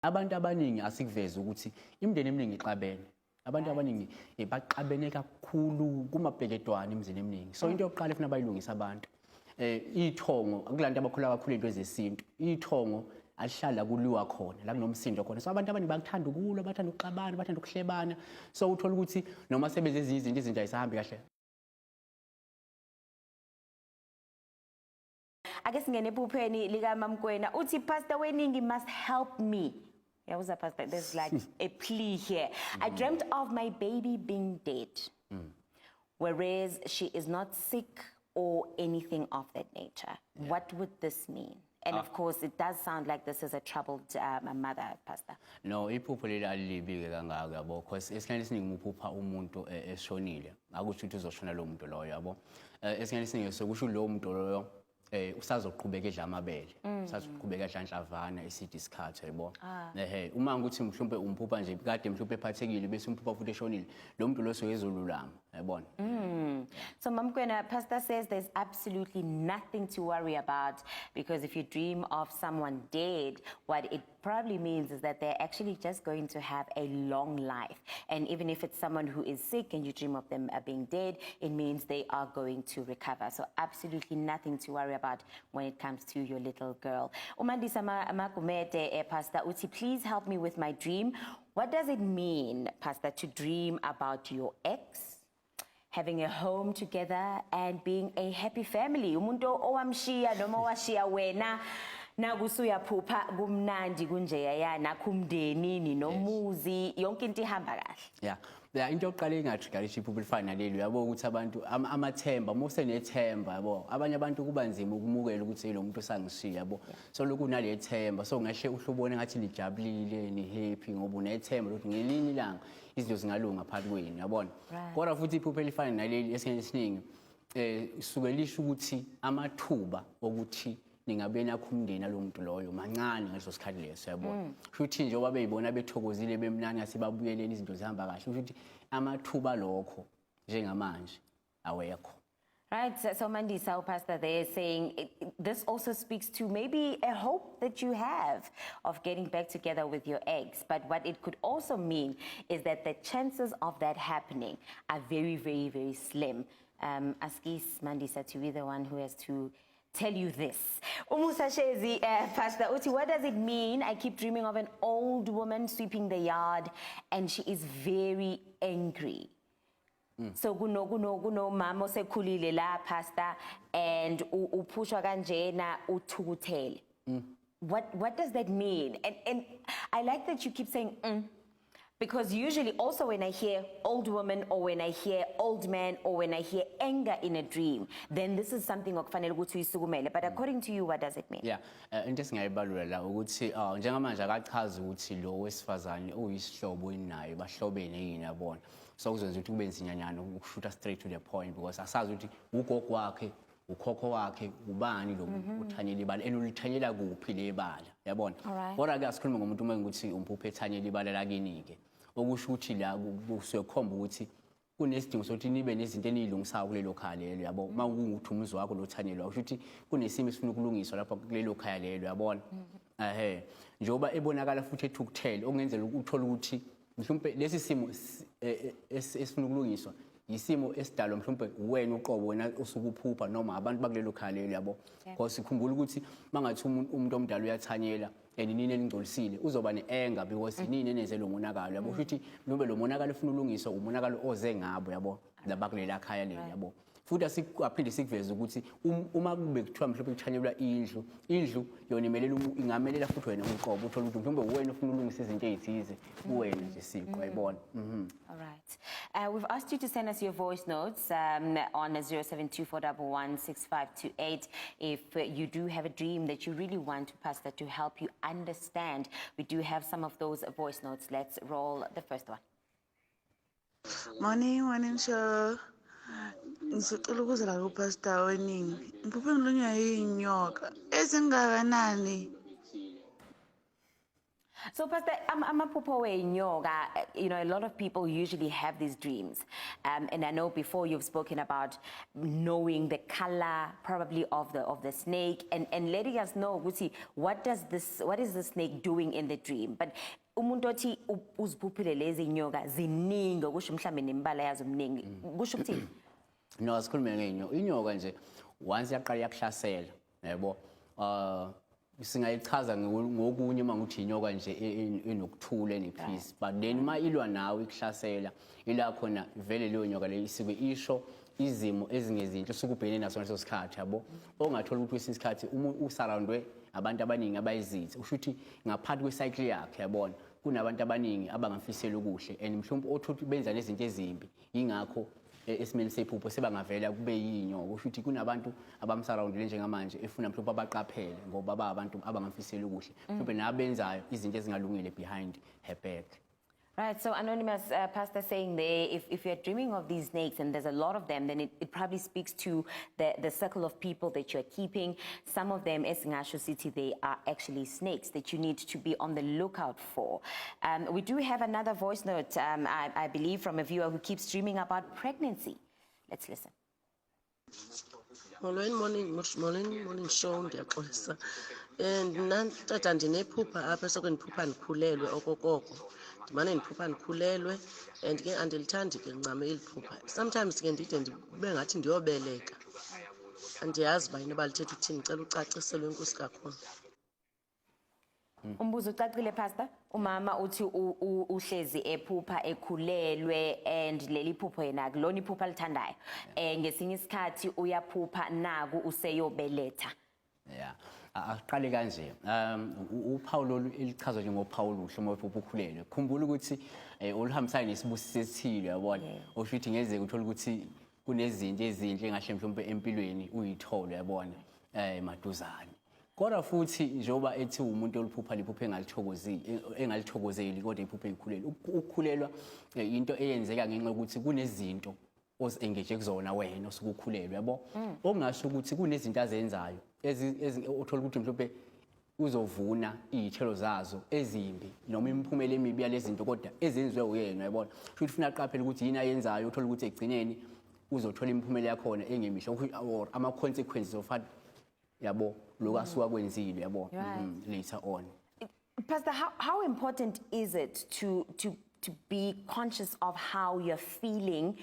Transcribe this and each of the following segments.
abantu abaningi asikuveza ukuthi imindeni eminingi ixabene. Abantu abaningi baqabene kakhulu kumabheketwana emizini eminingi. So into yokuqala efuna bayilungisa abantu ithongo akulanto abakhula kakhulu into zesintu. Ithongo alihlala kuliwa khona la kunomsindo khona. So abantu abaningi bakuthanda ukulwa, bathanda ukuxabana, bathanda ukuhlebana. So uthola ukuthi noma sebenze izinto ayisahambi kahle. Ake singene ephupheni lika mamkwena uthi Pastor weNingi must help me. Yeah, what's that, Pastor? There's like a plea here. I dreamt of my baby being dead, whereas she is not sick or anything of that nature. What would this mean? And of course, it does sound like this is a troubled mother, Pastor. No, iphupho leli alibike kangaka yabo, because esikhathini esiningi uphupha umuntu eshonile. Akusho ukuthi uzoshona lo muntu loyo yabo. Esikhathini esiningi sokusho lo muntu loyo usazoqhubeka edla amabele, usazoqhubeka edla inhlavana eside isikhathi yabo. Uma ukuthi mhlawumbe umphupha nje kade mhlawumbe ephathekile bese umphupha futhi eshonile, lo muntu lo soyezolulama, yabona. So Mamkwena, Pastor says there's absolutely nothing to worry about, because if you dream of someone dead, what it probably means is that they're actually just going to have a long life. And even if it's someone who is sick and you dream of them being dead, it means they are going to recover. So absolutely nothing to worry about when it comes to your little girl. Umandisa Magumete, Pastor Uti, please help me with my dream. What does it mean, Pastor, to dream about your ex, having a home together, and being a happy family? Umuntu owamshiya noma washiya wena nakusuya phupha kumnandi kunjeya nakumndeni ninomuzi yonke into ihamba kahle. Yeah, into yokuqala engatriggerisha iphupho elifana naleli yabo ukuthi abantu amathemba mose nethemba yabo, abanye abantu kuba nzima ukumukela ukuthi lo muntu sangishiya yabo. So lokhu nale themba, so ngahle uhlubone ngathi lijabulile ni happy ngoba unethemba ukuthi ngelinye ilanga izinto zingalunga phakathi kwenu, yabona. Kodwa futhi iphupho elifana naleli esikhathini esiningi suke lisho ukuthi amathuba okuthi ningabe nakho umndeni lo muntu loyo mancane ngaleso sikhathi leso, yabona. Futhi nje obabeyibona bethokozile bemnani asibabuyeleni izinto zihamba kahle, futhi amathuba lokho njengamanje awekho. Right, so Mandisa, Pastor, they're saying this also speaks to maybe a hope that you have of getting back together with your ex. But what it could also mean is that the chances of that happening are very, very, very slim. Askis Mandisa to be the one who has to tell you this. Umusashezi, Pastor Uti, what does it mean? I keep dreaming of an old woman sweeping the yard and she is very angry. So kuno mama osekhulile la, Pastor, and upushwa kanjena uthukuthele. What does that mean? And I like that you keep saying because usually also when I hear old woman or when I hear old man or when I hear anger in a dream, then this is something okufanele ukuthi uyisukumele. But according to you, what does it mean? Yeah, into esingayibalula la ukuthi njengamanje akachaza ukuthi lo wesifazane uyisihlobo inayo bahlobene yini, yabona. So kuzwenza ukuthi kube nzinyanyana ukushuta straight to the point, because asazi ukuthi ugogo wakhe, ukhokho wakhe, ubani lo uthanyela ibala enulithanyela kuphi le bala, yabona. Kodwa ke asikhuluma ngomuntu uma ukuthi umphuphe ethanyela ibala lakini ke okusho ukuthi la kusekhomba ukuthi kunesidingo sokuthi nibe nezinto enilungisayo kulelo khaya lelo, yabo. Uma kunguthi umuzi wakho lothanyelwa usho ukuthi kunesimo esifuna ukulungiswa lapha kulelo khaya lelo, yabona. Njoba ebonakala futhi ethukuthele okungenzela ukuthola ukuthi mhlawumbe lesi simo esifuna ukulungiswa yisimo esidalwa mhlawumbe wena uqobo wena usukuphupha noma abantu bakulelo khaya lelo, yabo. Because sikhumbula ukuthi mangathi umuntu omdala uyathanyela nini elingcolisile uzoba ne-anger because nini enenze lo monakalo, yabo. Futhi mhlawumbe lo monakalo ufuna ukulungiswa umonakalo oze ngabo, yabo, labakulela khaya lelo, yabo. Futhi aphinde sikuveze ukuthi uma kube kuthiwa mhlawumbe kuthanyelwa indlu yona ingamelela futhi wena uqobo uthola ukuthi mhlawumbe wena ufuna ukulungisa izinto ezithize kuwena nje siqo, yabona. All right. We've asked you to send us your voice notes on 0724116528 if you do have a dream that you really want Pastor to help you understand. We do have some of those voice notes. Let's roll the first one. Morning, sir. Ngicela ukuzela kuPastor weNingi. Ngiphupheni lunywa inyoka ezingakanani. So, Pastor, amaphupho weNyoka, you know, a lot of people usually have these dreams. And I know before you've spoken about knowing the color probably of the snake and letting us know, what is the snake doing in the dream? But umuntu othi uziphuphile lezi nyoka ziningi okusho mhlambe nembala yazo mningi. Kusho ukuthini? No, asikhulume ngeinyoka. Inyoka nje once yaqala yakuhlasela, yabo. Singayichaza ngokunye uma nguthi inyoka nje enokuthula enepeace, but then uma ilwa nawe ikuhlasela ila khona vele leyo nyoka le isike isho izimo ezingezinhle usukubhekene naso ngaleso sikhathi, yabo. Ongathola ukuthi kwesinye isikhathi uma usurroundwe abantu abaningi abayizitha, usho ukuthi ngaphakathi kwecycle yakhe, yabona, kunabantu abaningi abangamfisela okuhle and mhlawumbe othothi benza nezinto ezimbi, ingakho esimeni sephupho sebangavela kube yinyoka. Usho ukuthi kunabantu abamsurroundile njengamanje efuna mhlawumbe abaqaphele ngoba abantu abangamfisela okuhle, mhlawumbe nabenzayo izinto ezingalungile behind her back. Right, so anonymous pastor saying there, if you're dreaming of these snakes and there's a lot of them, then it probably speaks to the circle of people that you're keeping. Some of them, as Ngasho City, they are actually snakes that you need to be on the lookout for. We do have another voice note, I believe, from a viewer who keeps dreaming about pregnancy. Let's listen. Morning show, ndiyaxolisa. Nantata ndinephupha apha sokundiphupha ndikhulelwe okokoko. Ndimane ndiphupha ndikhulelwe and ke andilithandi ke ncame iliphupha. Sometimes ke ndide ndibe ngathi ndiyobeleka. Andiyazi uba inoba lithetha uthini, ndicela ucaciselwe enkosi kakhulu. Umbuzo ucacile pastor, umama uthi uhlezi ephupha ekhulelwe and leli phupho yena kulona iphupha lithandayo. Ngesinye isikhathi uyaphupha naku useyobeletha. Yeah. Aqale kanje. Uphawu elichazwa njengophawu oluhle uma ukhulelwe. Khumbula ukuthi oluhambisana nesibusiso esithile, yabona. Usho ukuthi ngezeke uthola ukuthi kunezinto ezinhle engahle mhlawumbe empilweni uyithole, yabona, maduzane. Kodwa futhi njoba ethi umuntu oluphupha liphupha engalithokozeli kodwa iphupha eyikhulelwe. Ukukhulelwa into eyenzeka ngenxa ukuthi kunezinto ozengeje kuzona wena osukukhulelwe, yabo. Okungasho ukuthi kunezinto azenzayo othola ukuthi mhlawumbe uzovuna izithelo zazo ezimbi noma imiphumela emibi yalezi zinto kodwa ezenziwe uyena, yabona. Futhi ufuna aqaphele ukuthi yini ayenzayo, uthola ukuthi egcineni uzothola imiphumela yakhona engemihle or ama consequences of yabo lokho asuka kwenzile, yabo, later on. Pastor, how important is it to be conscious of how you're feeling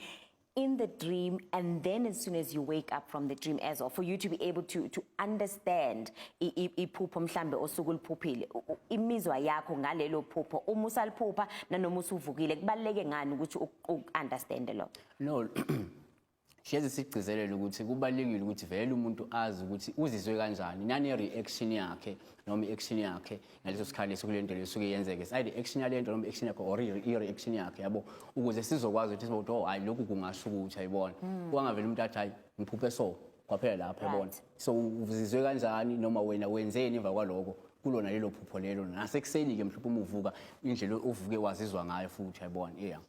in the dream and then as soon as you wake up from the dream as well, for you to be able to understand iphupho mhlambe osukuliphuphile, imizwa yakho ngalelo phupho, uma usaliphupha nanoma usuvukile, kubaleke ngani ukuthi understand lo? No. Shezi sigcizelele ukuthi kubalekile ukuthi vele umuntu azi ukuthi uzizwe kanjani, nani reaction yakhe noma iaction yakhe ngaleso sikhathi sokulento lesuke yenzeke, side action yalento noma action yakhe or reaction yakhe, yabo, ukuze sizokwazi ukuthi sibothi oh hayi lokhu kungasho ukuthi, ayibona, kwangavela umuntu athi hayi ngiphuphe so kwaphela lapha, yabona. So uzizwe kanjani noma wena wenzeni emva kwaloko kulona lelo phupho lelo, nasekuseni ke mhlawumbe uvuka indlela ovuke wazizwa ngayo futhi, ayibona. Yeah.